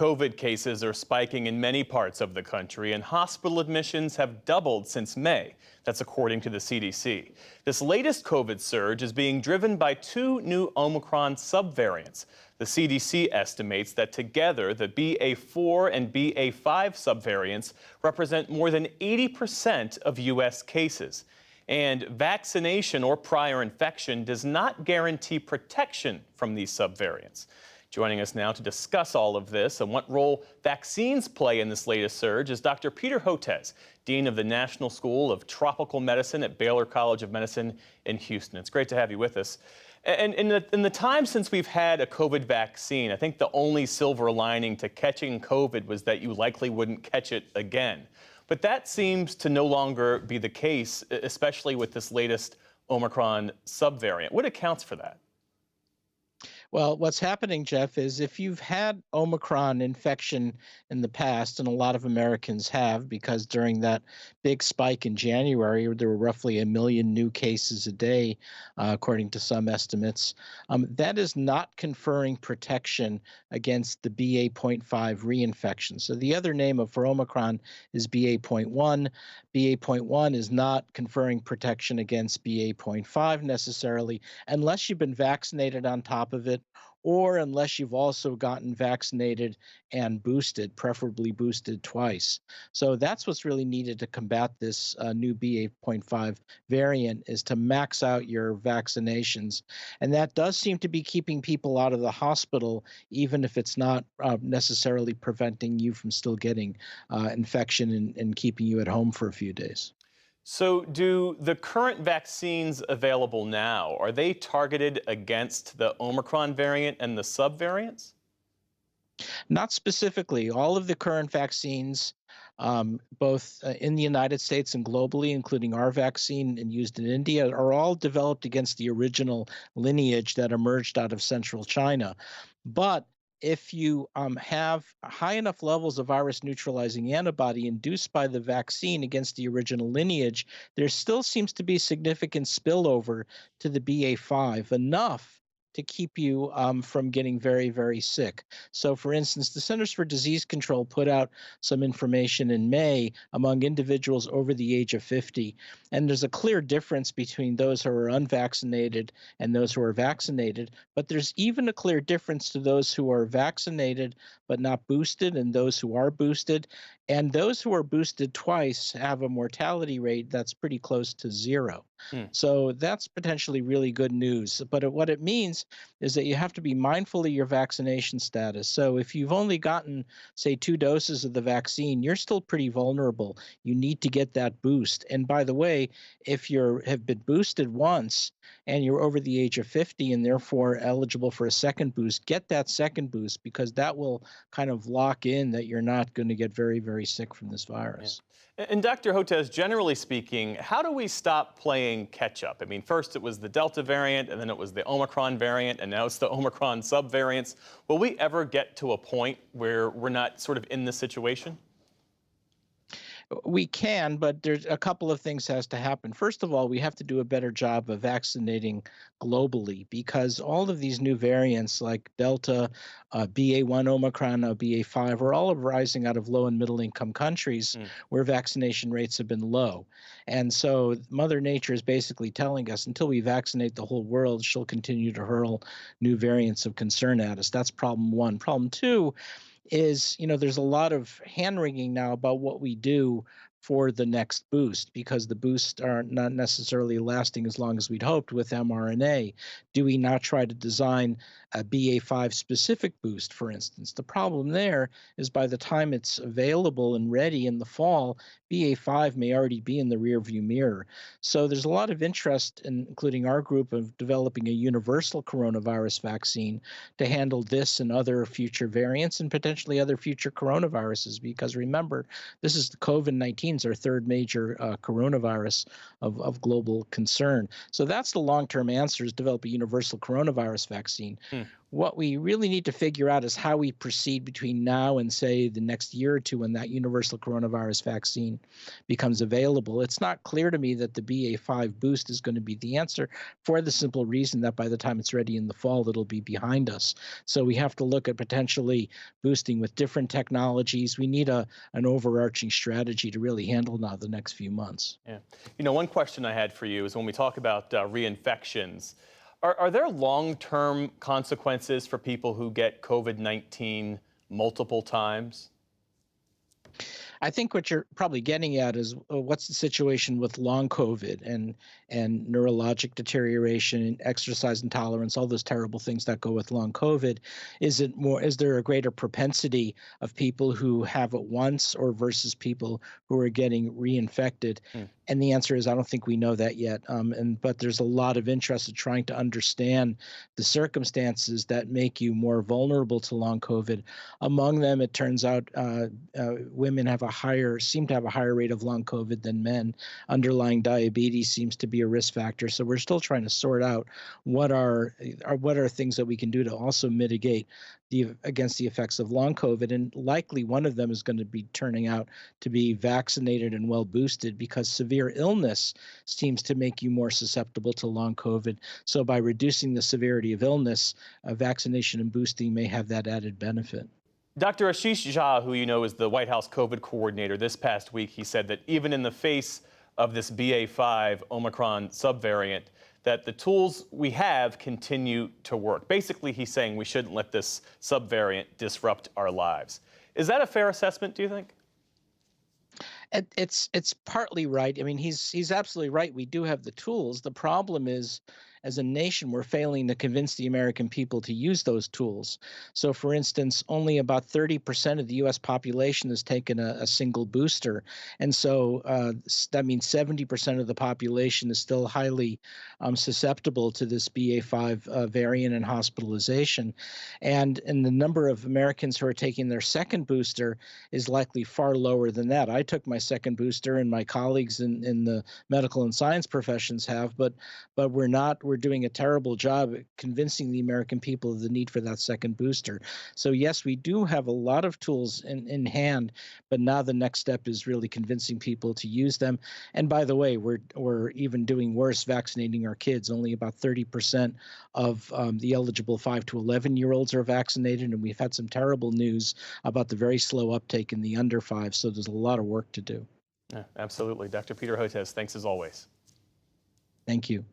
COVID cases are spiking in many parts of the country, and hospital admissions have doubled since May. That's according to the CDC. This latest COVID surge is being driven by two new Omicron subvariants. The CDC estimates that together, the BA4 and BA5 subvariants represent more than 80% of U.S. cases. And vaccination or prior infection does not guarantee protection from these subvariants. Joining us now to discuss all of this and what role vaccines play in this latest surge is Dr. Peter Hotez, Dean of the National School of Tropical Medicine at Baylor College of Medicine in Houston. It's great to have you with us. And in the time since we've had a COVID vaccine, I think the only silver lining to catching COVID was that you likely wouldn't catch it again. But that seems to no longer be the case, especially with this latest Omicron subvariant. What accounts for that? Well, what's happening, Jeff, is if you've had Omicron infection in the past, and a lot of Americans have, because during that big spike in January, there were roughly 1 million new cases a day, according to some estimates, that is not conferring protection against the BA.5 reinfection. So the other name for Omicron is BA.1. BA.1 is not conferring protection against BA.5 necessarily, unless you've been vaccinated on top of it, or unless you've also gotten vaccinated and boosted, preferably boosted twice. So that's what's really needed to combat this new BA.5 variant, is to max out your vaccinations. And that does seem to be keeping people out of the hospital, even if it's not necessarily preventing you from still getting infection and keeping you at home for a few days. So do the current vaccines available now, are they targeted against the Omicron variant and the subvariants? Not specifically. All of the current vaccines, both in the United States and globally, including our vaccine and used in India, are all developed against the original lineage that emerged out of central China. But if you have high enough levels of virus neutralizing antibody induced by the vaccine against the original lineage, there still seems to be significant spillover to the BA.5, enough to keep you from getting very, very sick. So, for instance, the Centers for Disease Control put out some information in May among individuals over the age of 50. And there's a clear difference between those who are unvaccinated and those who are vaccinated. But there's even a clear difference to those who are vaccinated but not boosted and those who are boosted. And those who are boosted twice have a mortality rate that's pretty close to zero. Hmm. So that's potentially really good news. But what it means is that you have to be mindful of your vaccination status. So if you've only gotten, say, 2 doses of the vaccine, you're still pretty vulnerable. You need to get that boost. And by the way, if you have been boosted once and you're over the age of 50 and therefore eligible for a second boost, get that second boost, because that will kind of lock in that you're not going to get very, very sick from this virus. Yeah. And Dr. Hotez, generally speaking, how do we stop playing catch up? I mean, first it was the Delta variant, and then it was the Omicron variant, and now it's the Omicron subvariants. Will we ever get to a point where we're not sort of in this situation? We can, but there's a couple of things has to happen. First of all, we have to do a better job of vaccinating globally, because all of these new variants like Delta, BA.1 Omicron, BA.5 are all rising out of low and middle income countries where vaccination rates have been low. And so Mother Nature is basically telling us until we vaccinate the whole world, she'll continue to hurl new variants of concern at us. That's problem one. Problem two is, there's a lot of hand wringing now about what we do for the next boost, because the boosts are not necessarily lasting as long as we'd hoped with mRNA. Do we not try to design a BA.5 specific boost, for instance? The problem there is by the time it's available and ready in the fall, BA.5 may already be in the rearview mirror. So there's a lot of interest, including our group, of developing a universal coronavirus vaccine to handle this and other future variants and potentially other future coronaviruses. Because remember, this is the COVID-19, our third major coronavirus of global concern. So that's the long-term answer, is develop a universal coronavirus vaccine. What we really need to figure out is how we proceed between now and, say, the next year or two when that universal coronavirus vaccine becomes available. It's not clear to me that the BA.5 boost is going to be the answer, for the simple reason that by the time it's ready in the fall, it'll be behind us. So we have to look at potentially boosting with different technologies. We need an overarching strategy to really handle now the next few months. Yeah. One question I had for you is when we talk about reinfections, are there long-term consequences for people who get COVID-19 multiple times? I think what you're probably getting at is what's the situation with long COVID and neurologic deterioration and exercise intolerance, all those terrible things that go with long COVID. Is there a greater propensity of people who have it once or versus people who are getting reinfected? Hmm. And the answer is I don't think we know that yet. But there's a lot of interest in trying to understand the circumstances that make you more vulnerable to long COVID. Among them, it turns out women seem to have a higher rate of long COVID than men. Underlying diabetes seems to be a risk factor. So we're still trying to sort out what are things that we can do to also mitigate against the effects of long COVID. And likely one of them is going to be turning out to be vaccinated and well boosted, because severe illness seems to make you more susceptible to long COVID. So by reducing the severity of illness, vaccination and boosting may have that added benefit. Dr. Ashish Jha, who you know is the White House COVID coordinator, this past week he said that even in the face of this BA.5 Omicron subvariant, that the tools we have continue to work. Basically, he's saying we shouldn't let this subvariant disrupt our lives. Is that a fair assessment, do you think? It's partly right. I mean, he's absolutely right. We do have the tools. The problem is, as a nation, we're failing to convince the American people to use those tools. So, for instance, only about 30% of the U.S. population has taken a single booster, and so that means 70% of the population is still highly susceptible to this BA.5 variant and hospitalization. And the number of Americans who are taking their second booster is likely far lower than that. I took my second booster, and my colleagues in the medical and science professions have, but we're doing a terrible job at convincing the American people of the need for that second booster. So yes, we do have a lot of tools in hand, but now the next step is really convincing people to use them. And by the way, we're even doing worse vaccinating our kids. Only about 30% of the eligible 5 to 11-year-olds are vaccinated, and we've had some terrible news about the very slow uptake in the under 5. So there's a lot of work to do. Yeah, absolutely. Dr. Peter Hotez, thanks as always. Thank you.